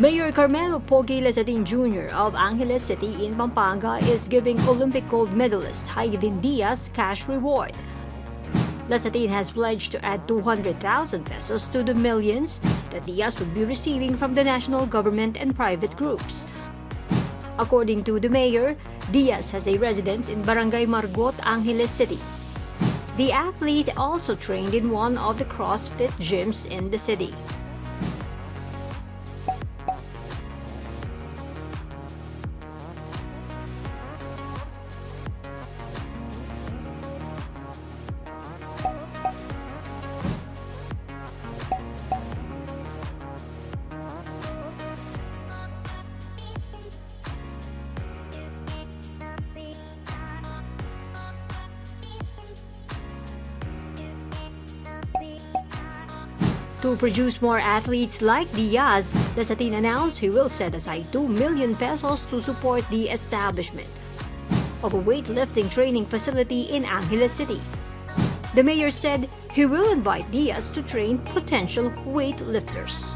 Mayor Carmelo Lazatin Jr. of Angeles City in Pampanga is giving Olympic gold medalist Hidilyn Diaz cash reward. Lazatin has pledged to add 200,000 pesos to the millions that Diaz would be receiving from the national government and private groups. According to the mayor, Diaz has a residence in Barangay Margot, Angeles City. The athlete also trained in one of the CrossFit gyms in the city. To produce more athletes like Diaz, Lazatin announced he will set aside 2 million pesos to support the establishment of a weightlifting training facility in Angeles City. The mayor said he will invite Diaz to train potential weightlifters.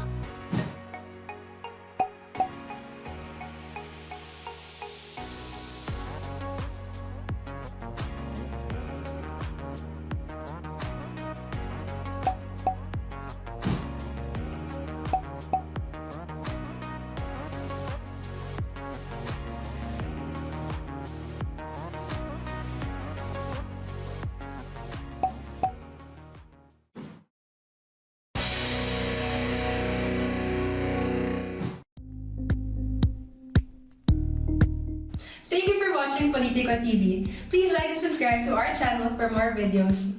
Thank you for watching Politico TV. Please like and subscribe to our channel for more videos.